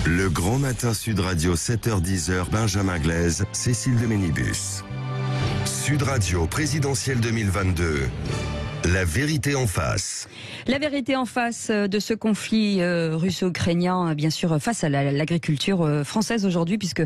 Le Grand Matin Sud Radio, 7h-10h, Benjamin Glaise, Cécile de Ménibus. Sud Radio, présidentielle 2022. La vérité en face. La vérité en face de ce conflit russo-ukrainien, bien sûr, face à l'agriculture française aujourd'hui, puisque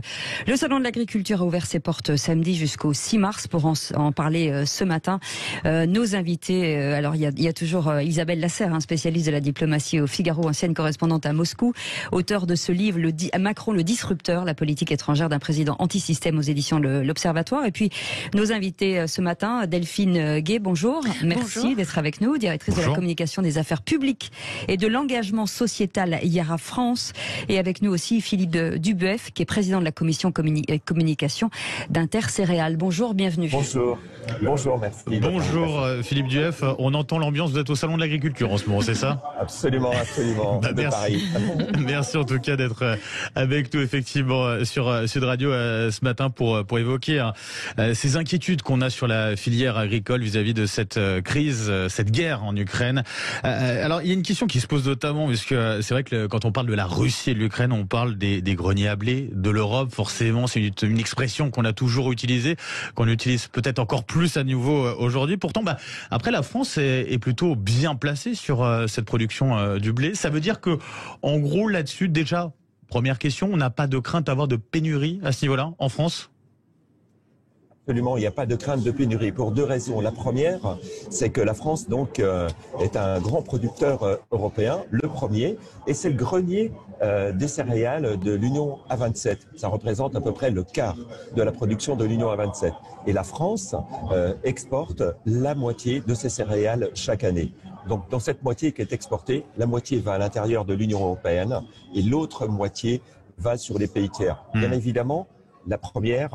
le Salon de l'agriculture a ouvert ses portes samedi jusqu'au 6 mars. Pour en parler ce matin, nos invités, alors il y a toujours Isabelle Lasserre, spécialiste de la diplomatie au Figaro, ancienne correspondante à Moscou, auteur de ce livre, Macron le disrupteur, la politique étrangère d'un président anti-système aux éditions L'Observatoire. Et puis nos invités ce matin, Delphine Gay, bonjour. Merci d'être avec nous, directrice de la communication des affaires publiques et de l'engagement sociétal Yara France. Et avec nous aussi Philippe Dubueff, qui est président de la commission communication d'Intercéréales. Bonjour, bienvenue. Bonjour. Bonjour, merci. Bonjour Philippe Dubueff, on entend l'ambiance, vous êtes au Salon de l'Agriculture en ce moment, c'est ça? Absolument, absolument. Merci. Paris. Merci en tout cas d'être avec nous effectivement sur Sud Radio ce matin pour évoquer ces inquiétudes qu'on a sur la filière agricole vis-à-vis de cette crise, cette guerre en Ukraine. Alors il y a une question qui se pose notamment, puisque c'est vrai que quand on parle de la Russie et de l'Ukraine, on parle des greniers à blé, de l'Europe, forcément c'est une expression qu'on a toujours utilisée, qu'on utilise peut-être encore plus à nouveau aujourd'hui. Pourtant, après la France est plutôt bien placée sur cette production du blé. Ça veut dire que, en gros, là-dessus, déjà, première question, on n'a pas de crainte d'avoir de pénurie à ce niveau-là en France? Absolument, il n'y a pas de crainte de pénurie pour deux raisons. La première, c'est que la France donc est un grand producteur européen, le premier, et c'est le grenier des céréales de l'Union A27. Ça représente à peu près le quart de la production de l'Union A27. Et la France exporte la moitié de ces céréales chaque année. Donc dans cette moitié qui est exportée, la moitié va à l'intérieur de l'Union européenne et l'autre moitié va sur les pays tiers. Bien évidemment, la première,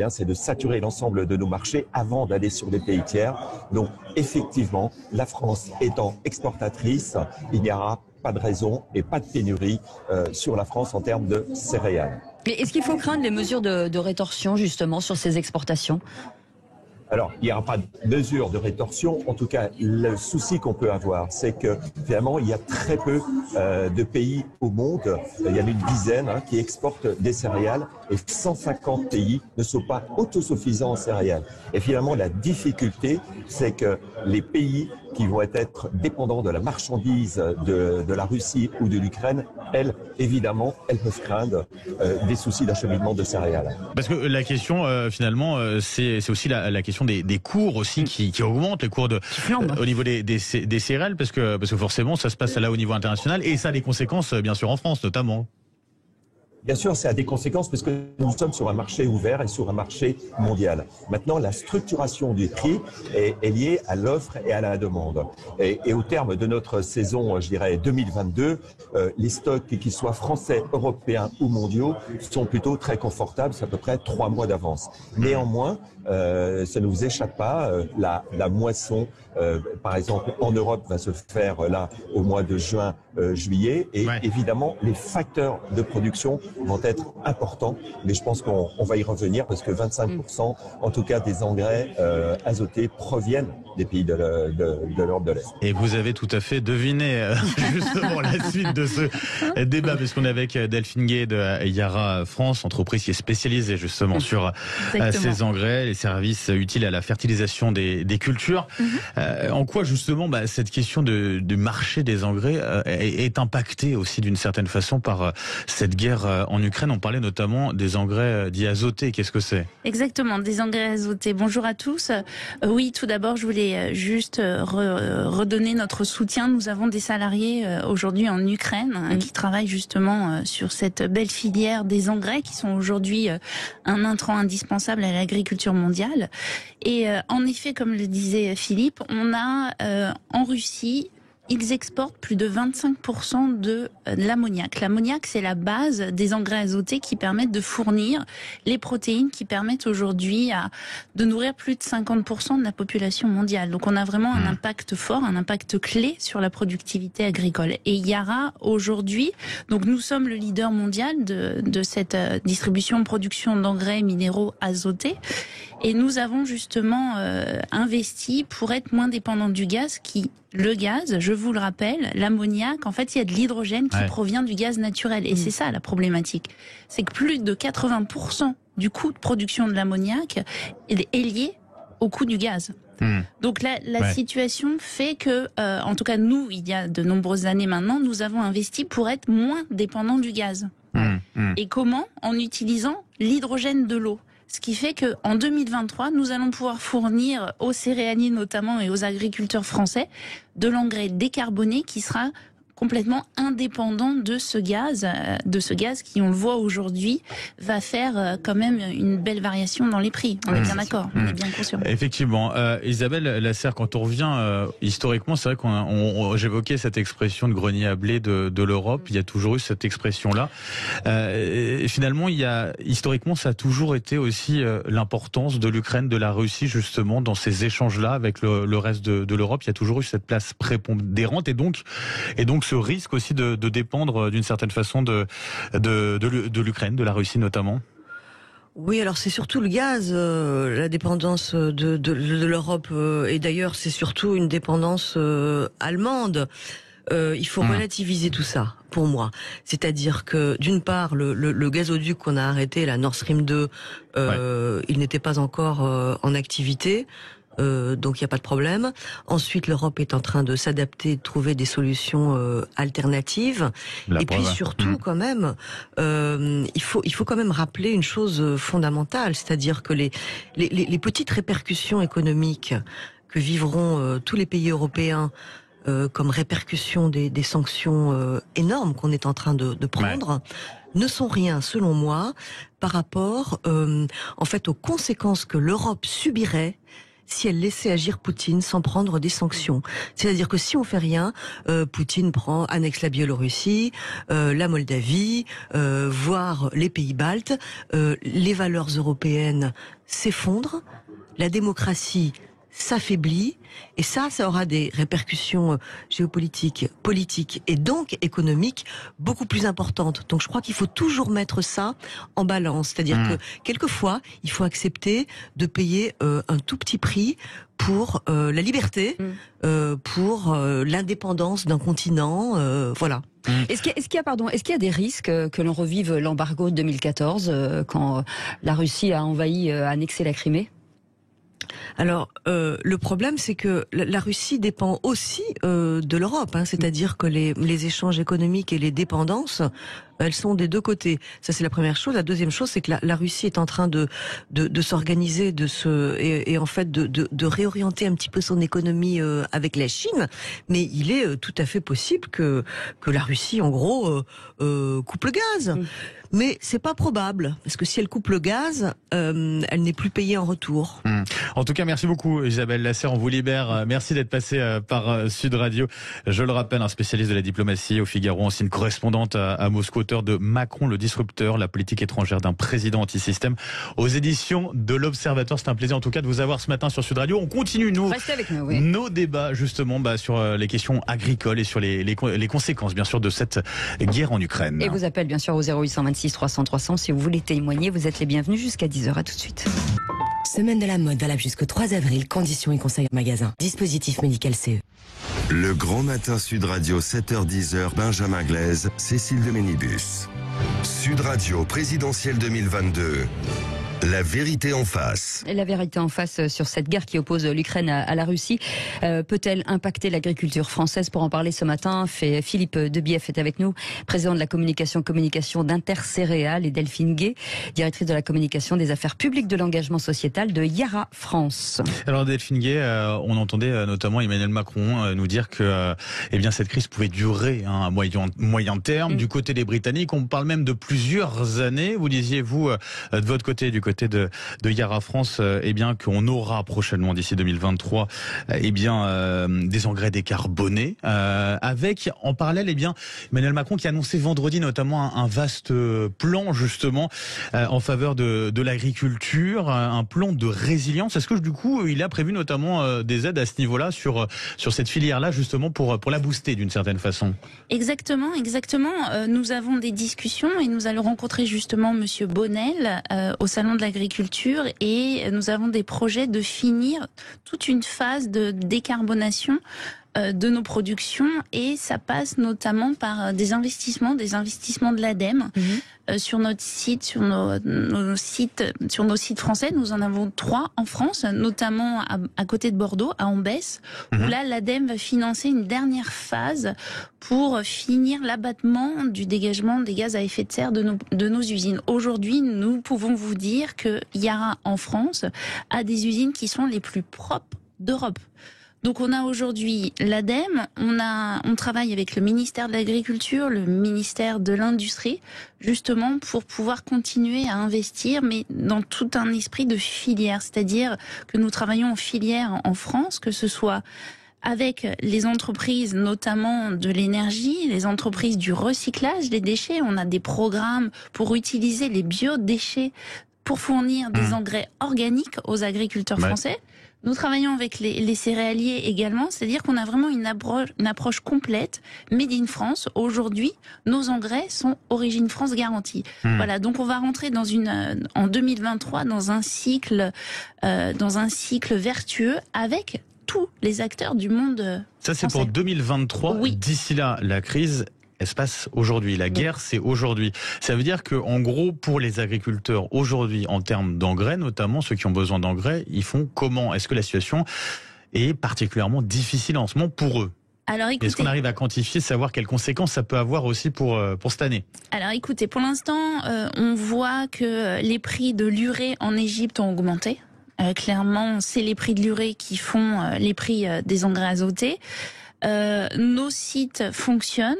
c'est de saturer l'ensemble de nos marchés avant d'aller sur les pays tiers. Donc, effectivement, la France étant exportatrice, il n'y aura pas de raison et pas de pénurie sur la France en termes de céréales. Mais est-ce qu'il faut craindre les mesures de rétorsion, justement, sur ces exportations ? Alors, il n'y aura pas de mesure de rétorsion. En tout cas, le souci qu'on peut avoir, c'est que finalement, il y a très peu de pays au monde, il y en a une dizaine, qui exportent des céréales et 150 pays ne sont pas autosuffisants en céréales. Et finalement, la difficulté, c'est que les pays qui vont être dépendants de la marchandise de la Russie ou de l'Ukraine, elles peuvent craindre des soucis d'acheminement de céréales. Parce que la question, finalement, c'est aussi la question des cours aussi qui augmentent, les cours au niveau des céréales, parce que forcément, ça se passe là au niveau international et ça a des conséquences, bien sûr, en France notamment. Bien sûr, ça a des conséquences parce que nous sommes sur un marché ouvert et sur un marché mondial. Maintenant, la structuration du prix est liée à l'offre et à la demande. Et au terme de notre saison, je dirais 2022, les stocks, qu'ils soient français, européens ou mondiaux, sont plutôt très confortables, c'est à peu près 3 mois d'avance. Néanmoins, ça ne vous échappe pas, la moisson, par exemple, en Europe va se faire là au mois de juin, juillet, et évidemment, les facteurs de production vont être importants, mais je pense qu'on va y revenir parce que 25% en tout cas des engrais azotés proviennent des pays de l'Europe de l'Est. Et vous avez tout à fait deviné justement la suite de ce débat, puisqu'on est avec Delphine Gay de Yara France, entreprise qui est spécialisée justement sur ces engrais, les services utiles à la fertilisation des cultures. En quoi justement cette question du marché des engrais est impactée aussi d'une certaine façon par cette guerre en Ukraine? On parlait notamment des engrais dits azotés. Qu'est-ce que c'est? Exactement, des engrais azotés. Bonjour à tous. Oui, tout d'abord, je voulais juste redonner notre soutien. Nous avons des salariés aujourd'hui en Ukraine qui travaillent justement sur cette belle filière des engrais qui sont aujourd'hui un intrant indispensable à l'agriculture mondiale. Et en effet, comme le disait Philippe, on a en Russie, ils exportent plus de 25% de l'ammoniac. L'ammoniac, c'est la base des engrais azotés qui permettent de fournir les protéines qui permettent aujourd'hui de nourrir plus de 50% de la population mondiale. Donc on a vraiment un impact fort, un impact clé sur la productivité agricole. Et Yara, aujourd'hui, donc nous sommes le leader mondial de cette distribution, production d'engrais minéraux azotés. Et nous avons justement investi pour être moins dépendants du gaz qui Le gaz, je vous le rappelle, l'ammoniac, en fait, il y a de l'hydrogène qui provient du gaz naturel. Et c'est ça la problématique. C'est que plus de 80% du coût de production de l'ammoniac est lié au coût du gaz. Donc la situation fait que, en tout cas nous, il y a de nombreuses années maintenant, nous avons investi pour être moins dépendants du gaz. Et comment? En utilisant l'hydrogène de l'eau. Ce qui fait qu'en 2023, nous allons pouvoir fournir aux céréaliers notamment et aux agriculteurs français de l'engrais décarboné qui sera complètement indépendant de ce gaz qui, on le voit aujourd'hui, va faire quand même une belle variation dans les prix. On est bien d'accord, on est bien conscient. Effectivement. Isabelle Lasserre, quand on revient historiquement, c'est vrai qu'on j'évoquais cette expression de grenier à blé de l'Europe, il y a toujours eu cette expression-là. Et finalement, historiquement, ça a toujours été aussi l'importance de l'Ukraine, de la Russie, justement, dans ces échanges-là avec le reste de l'Europe. Il y a toujours eu cette place prépondérante et donc ce risque aussi de dépendre d'une certaine façon de l'Ukraine, de la Russie notamment. Oui, alors c'est surtout le gaz, la dépendance de l'Europe, et d'ailleurs c'est surtout une dépendance allemande. Il faut relativiser tout ça, pour moi. C'est-à-dire que, d'une part, le gazoduc qu'on a arrêté, la Nord Stream 2, il n'était pas encore en activité. Donc il n'y a pas de problème. Ensuite, l'Europe est en train de s'adapter, de trouver des solutions alternatives. Puis surtout, quand même, il faut quand même rappeler une chose fondamentale, c'est-à-dire que les petites répercussions économiques que vivront tous les pays européens comme répercussion des sanctions énormes qu'on est en train de prendre, ne sont rien, selon moi, par rapport en fait aux conséquences que l'Europe subirait si elle laissait agir Poutine sans prendre des sanctions. C'est-à-dire que si on fait rien, Poutine annexe la Biélorussie, la Moldavie, voire les pays baltes, les valeurs européennes s'effondrent, la démocratie s'affaiblit, et ça aura des répercussions géopolitiques, politiques et donc économiques beaucoup plus importantes. Donc je crois qu'il faut toujours mettre ça en balance, c'est-à-dire que quelquefois il faut accepter de payer un tout petit prix pour la liberté, pour l'indépendance d'un continent, voilà. Est-ce qu'il y a des risques que l'on revive l'embargo de 2014 quand la Russie a annexé la Crimée? Alors, le problème, c'est que la Russie dépend aussi de l'Europe, c'est-à-dire que les échanges économiques et les dépendances, elles sont des deux côtés. Ça, c'est la première chose. La deuxième chose, c'est que la Russie est en train de s'organiser, et en fait de réorienter un petit peu son économie avec la Chine. Mais il est tout à fait possible que la Russie, en gros, coupe le gaz. Mais c'est pas probable, parce que si elle coupe le gaz, elle n'est plus payée en retour. En tout cas, merci beaucoup Isabelle Lasserre, on vous libère. Merci d'être passée par Sud Radio. Je le rappelle, un spécialiste de la diplomatie au Figaro, ancienne correspondante à Moscou, auteur de Macron le disrupteur, la politique étrangère d'un président anti-système, aux éditions de l'Observatoire. C'est un plaisir en tout cas de vous avoir ce matin sur Sud Radio. On continue nos débats justement sur les questions agricoles et sur les conséquences bien sûr de cette guerre en Ukraine. Et vous appelez bien sûr au 0826 300 300 si vous voulez témoigner. Vous êtes les bienvenus jusqu'à 10h. À tout de suite. Semaine de la mode valable jusqu'au 3 avril. Conditions et conseils en magasin. Dispositif médical CE. Le Grand Matin Sud Radio, 7h-10h, Benjamin Glaise, Cécile de Ménibus. Sud Radio, présidentielle 2022. La vérité en face. Et la vérité en face sur cette guerre qui oppose l'Ukraine à la Russie. Peut-elle impacter l'agriculture française? Pour en parler ce matin, Philippe Debief est avec nous, président de la communication d'Intercéréales, et Delphine Gay, directrice de la communication des affaires publiques de l'engagement sociétal de Yara France. Alors Delphine Gay, on entendait notamment Emmanuel Macron nous dire que cette crise pouvait durer à moyen terme. Du côté des Britanniques, on parle même de plusieurs années. Vous disiez, vous, de votre côté, du côté de Yara France, qu'on aura prochainement, d'ici 2023, des engrais décarbonés, avec en parallèle, Emmanuel Macron qui a annoncé vendredi notamment un vaste plan justement en faveur de l'agriculture, un plan de résilience. Est-ce que du coup, il a prévu notamment des aides à ce niveau-là sur cette filière-là justement pour la booster d'une certaine façon? Exactement. Nous avons des discussions et nous allons rencontrer justement Monsieur Bonnel au salon de l'agriculture, et nous avons des projets de finir toute une phase de décarbonation de nos productions, et ça passe notamment par des investissements de l'ADEME. Sur notre site, sur nos sites français. Nous en avons 3 en France, notamment à côté de Bordeaux, à Ambès, où là l'ADEME va financer une dernière phase pour finir l'abattement du dégagement des gaz à effet de serre de nos usines. Aujourd'hui, nous pouvons vous dire qu'il y a en France des usines qui sont les plus propres d'Europe. Donc on a aujourd'hui l'ADEME, on travaille avec le ministère de l'Agriculture, le ministère de l'Industrie, justement pour pouvoir continuer à investir, mais dans tout un esprit de filière, c'est-à-dire que nous travaillons en filière en France, que ce soit avec les entreprises notamment de l'énergie, les entreprises du recyclage des déchets. On a des programmes pour utiliser les biodéchets pour fournir des engrais organiques aux agriculteurs français. Nous travaillons avec les céréaliers également, c'est-à-dire qu'on a vraiment une approche complète, made in France. Aujourd'hui, nos engrais sont origine France garantie. Voilà, donc on va rentrer en 2023 dans un cycle vertueux avec tous les acteurs du monde. Ça, c'est français. pour 2023. Oui. D'ici là, la crise, elle se passe aujourd'hui. La guerre, c'est aujourd'hui. Ça veut dire que, en gros, pour les agriculteurs aujourd'hui, en termes d'engrais, notamment ceux qui ont besoin d'engrais, ils font comment? Est-ce que la situation est particulièrement difficile en ce moment pour eux? Alors, écoutez, est-ce qu'on arrive à quantifier, savoir quelles conséquences ça peut avoir aussi pour cette année? Alors écoutez, pour l'instant, on voit que les prix de l'urée en Égypte ont augmenté. Clairement, c'est les prix de l'urée qui font les prix des engrais azotés. Nos sites fonctionnent,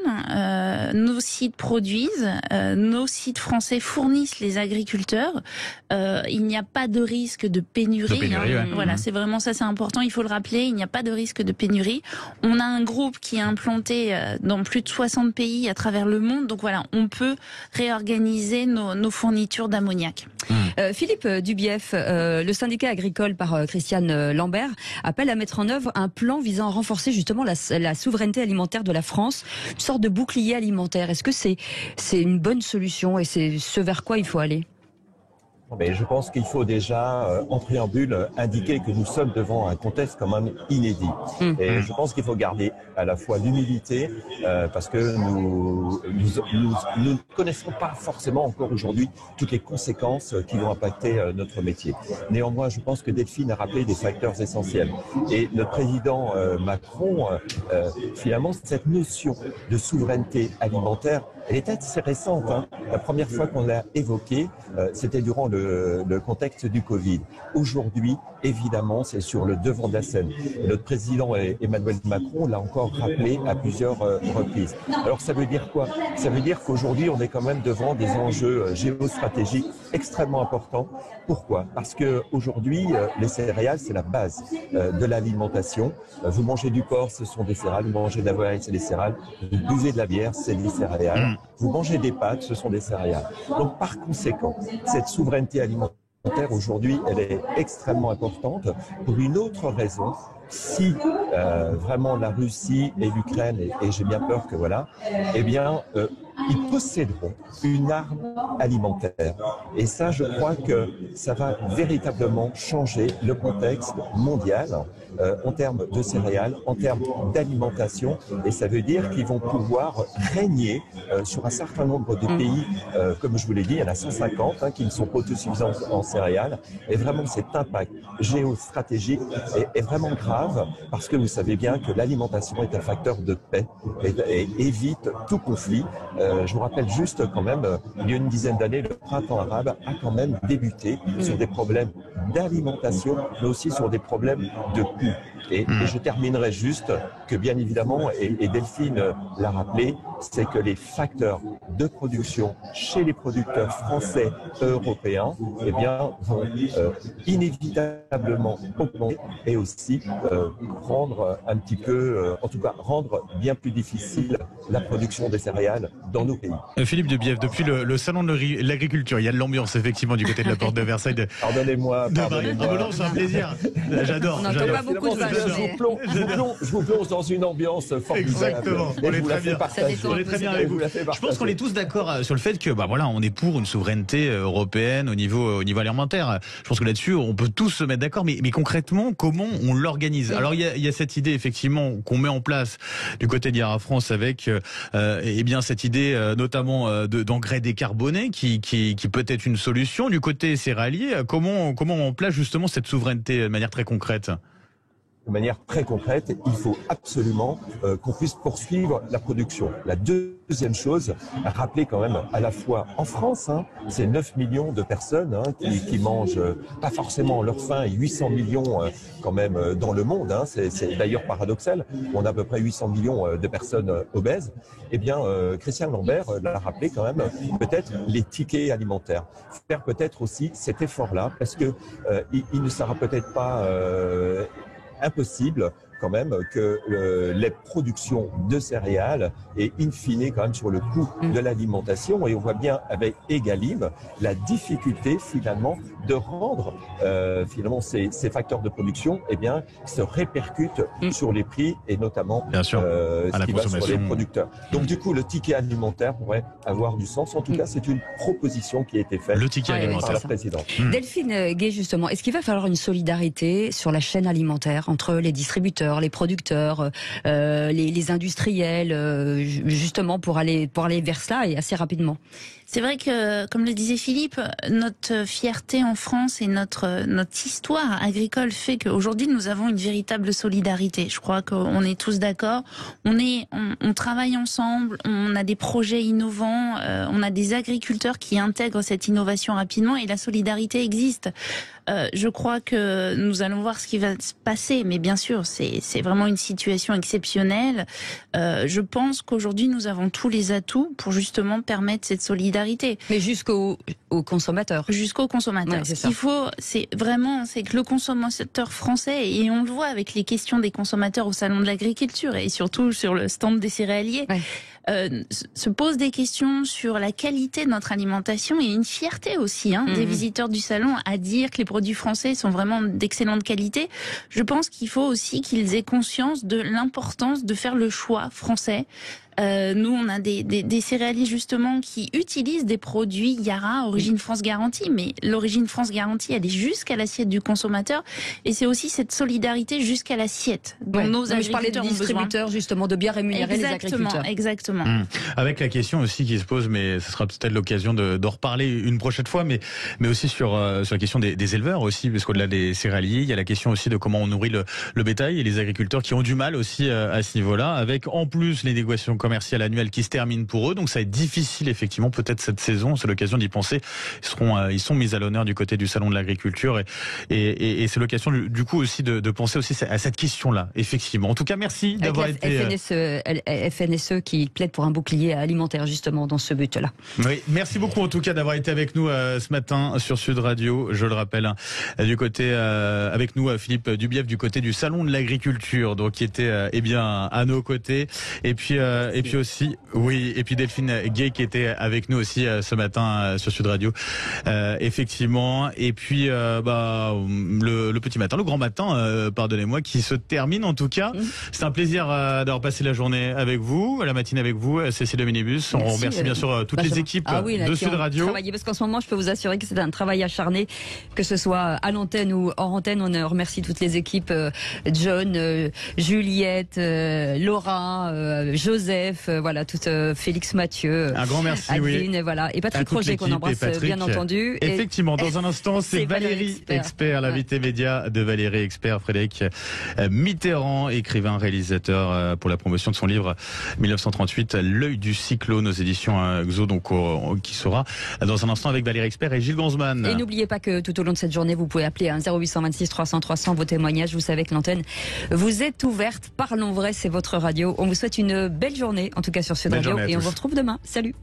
nos sites produisent, nos sites français fournissent les agriculteurs. Il n'y a pas de risque de pénurie. Voilà, c'est vraiment ça, c'est important. Il faut le rappeler. Il n'y a pas de risque de pénurie. On a un groupe qui est implanté dans plus de 60 pays à travers le monde. Donc voilà, on peut réorganiser nos fournitures d'ammoniac. Philippe Dubief, le syndicat agricole par Christiane Lambert appelle à mettre en œuvre un plan visant à renforcer justement la souveraineté alimentaire de la France, une sorte de bouclier alimentaire. Est-ce que c'est une bonne solution et c'est ce vers quoi il faut aller? Mais je pense qu'il faut déjà, en préambule, indiquer que nous sommes devant un contexte quand même inédit. Et je pense qu'il faut garder à la fois l'humilité, parce que nous ne connaissons pas forcément encore aujourd'hui toutes les conséquences qui vont impacter notre métier. Néanmoins, je pense que Delphine a rappelé des facteurs essentiels. Et le président Macron, finalement, cette notion de souveraineté alimentaire, elle est assez récente. La première fois qu'on l'a évoquée, c'était durant le contexte du Covid. Aujourd'hui, évidemment, c'est sur le devant de la scène. Notre président Emmanuel Macron l'a encore rappelé à plusieurs reprises. Alors ça veut dire quoi? Ça veut dire qu'aujourd'hui, on est quand même devant des enjeux géostratégiques extrêmement importants. Pourquoi? Parce que aujourd'hui, les céréales, c'est la base de l'alimentation. Vous mangez du porc, ce sont des céréales. Vous mangez de la volaille, c'est des céréales. Vous buvez de la bière, c'est des céréales. Vous mangez des pâtes, ce sont des céréales. Donc par conséquent, cette souveraineté alimentaire aujourd'hui, elle est extrêmement importante pour une autre raison. Si vraiment la Russie et l'Ukraine, et j'ai bien peur que voilà, eh bien, ils posséderont une arme alimentaire. Et ça, je crois que ça va véritablement changer le contexte mondial en termes de céréales, en termes d'alimentation. Et ça veut dire qu'ils vont pouvoir régner sur un certain nombre de pays. Comme je vous l'ai dit, il y en a 150 qui ne sont pas autosuffisants en céréales. Et vraiment, cet impact géostratégique est vraiment grave parce que vous savez bien que l'alimentation est un facteur de paix et évite tout conflit. Je vous rappelle juste quand même, il y a une dizaine d'années, le printemps arabe a quand même débuté sur des problèmes d'alimentation, mais aussi sur des problèmes de coûts. Et je terminerai juste que bien évidemment, et Delphine l'a rappelé, c'est que les facteurs de production chez les producteurs français européens, eh bien, vont inévitablement augmenter et aussi rendre un petit peu, en tout cas rendre bien plus difficile la production des céréales dans nos pays. Philippe Dubief, depuis le salon de l'agriculture, il y a de l'ambiance effectivement du côté de la porte de Versailles. Pardonnez-moi non, c'est un plaisir. J'adore. On n'entend pas beaucoup de Finalement, vaches. je vous plonge dans une ambiance formidable. Exactement. Et On est je vous la très fais bien. partager. On est très bien Et avec vous vous. la fais Je pense partager. qu'on est tous d'accord sur le fait que, voilà, on est pour une souveraineté européenne au niveau alimentaire. Je pense que là-dessus, on peut tous se mettre d'accord. Mais concrètement, comment on l'organise? Alors, il y a cette idée, effectivement, qu'on met en place du côté d'Yara France avec, cette idée, notamment, d'engrais décarbonés qui peut être une solution. Du côté céréalier, comment on place justement cette souveraineté de manière très concrète? De manière très concrète, il faut absolument qu'on puisse poursuivre la production. La deuxième chose, rappeler quand même à la fois en France, c'est 9 millions de personnes qui mangent pas forcément leur faim, et 800 millions quand même dans le monde. C'est d'ailleurs paradoxal. On a à peu près 800 millions de personnes obèses. Eh bien, Christian Lambert l'a rappelé quand même, peut-être les tickets alimentaires. Faire peut-être aussi cet effort-là, parce que il ne sera peut-être pas impossible quand même que les productions de céréales et in fine quand même sur le coût de l'alimentation, et on voit bien avec Egalim la difficulté finalement de rendre finalement ces facteurs de production se répercutent sur les prix et notamment Bien sûr, à la ce qui va sur les consommation. producteurs. Donc du coup le ticket alimentaire pourrait avoir du sens. En tout cas c'est une proposition qui a été faite Le ticket Ouais, alimentaire. par la ça. présidente. Delphine Gay, justement, est-ce qu'il va falloir une solidarité sur la chaîne alimentaire entre les distributeurs, les producteurs, les industriels, justement pour aller vers cela et assez rapidement? C'est vrai que, comme le disait Philippe, notre fierté en France et notre histoire agricole fait qu'aujourd'hui nous avons une véritable solidarité. Je crois qu'on est tous d'accord. On travaille ensemble, on a des projets innovants, on a des agriculteurs qui intègrent cette innovation rapidement et la solidarité existe. Je crois que nous allons voir ce qui va se passer, mais bien sûr, c'est vraiment une situation exceptionnelle. Je pense qu'aujourd'hui, nous avons tous les atouts pour justement permettre cette solidarité. Mais jusqu'aux consommateurs. Jusqu'au consommateur. Ouais, c'est Ce qu'il ça. faut, c'est que le consommateur français, et on le voit avec les questions des consommateurs au salon de l'agriculture et surtout sur le stand des céréaliers, se pose des questions sur la qualité de notre alimentation et une fierté aussi des visiteurs du salon à dire que les produits français sont vraiment d'excellente qualité. Je pense qu'il faut aussi qu'ils aient conscience de l'importance de faire le choix français. Nous, on a des céréaliers justement qui utilisent des produits Yara, origine France garantie, mais l'origine France garantie, elle est jusqu'à l'assiette du consommateur, et c'est aussi cette solidarité jusqu'à l'assiette dont nos Je parlais de agriculteurs ont besoin. distributeurs, justement, de bien rémunérer les agriculteurs. Exactement. Avec la question aussi qui se pose, mais ce sera peut-être l'occasion d'en reparler une prochaine fois, mais aussi sur la question des éleveurs aussi, parce qu'au-delà des céréaliers, il y a la question aussi de comment on nourrit le bétail et les agriculteurs qui ont du mal aussi à ce niveau-là, avec en plus les négociations commerciales annuelles qui se terminent pour eux, donc ça va être difficile effectivement peut-être cette saison, c'est l'occasion d'y penser. Ils sont mis à l'honneur du côté du salon de l'agriculture et c'est l'occasion du coup aussi de penser aussi à cette question-là, effectivement. En tout cas, merci d'avoir été... FNSE qui plaide pour un bouclier alimentaire justement dans ce but-là. Oui, merci beaucoup en tout cas d'avoir été avec nous ce matin sur Sud Radio. Je le rappelle, du côté avec nous Philippe Dubièvre du côté du salon de l'agriculture, donc qui était à nos côtés. Et puis aussi, oui, et puis Delphine Gay qui était avec nous aussi ce matin sur Sud Radio. Effectivement. Et puis le petit matin, le grand matin, pardonnez-moi, qui se termine en tout cas. C'est un plaisir d'avoir passé la journée avec vous, la matinée avec vous, Cécile de Minibus. On remercie bien sûr toutes les équipes de Sud Radio. Parce qu'en ce moment, je peux vous assurer que c'est un travail acharné, que ce soit à l'antenne ou hors antenne. On remercie toutes les équipes, John, Juliette, Laura, Joseph, voilà, Félix Mathieu, un grand merci, Adeline, voilà, et Patrick Roger qu'on embrasse bien entendu. Effectivement, dans un instant, c'est Valérie Expert, l'invité média de Valérie Expert, Frédéric Mitterrand, écrivain, réalisateur pour la promotion de son livre 1938, L'œil du cyclone aux éditions Xo, donc qui sera dans un instant avec Valérie Expert et Gilles Gonzman. Et n'oubliez pas que tout au long de cette journée, vous pouvez appeler 0826 300 300 vos témoignages. Vous savez que l'antenne vous est ouverte. Parlons vrai, c'est votre radio. On vous souhaite une belle journée, en tout cas sur Sud Radio, et on vous retrouve demain. Salut.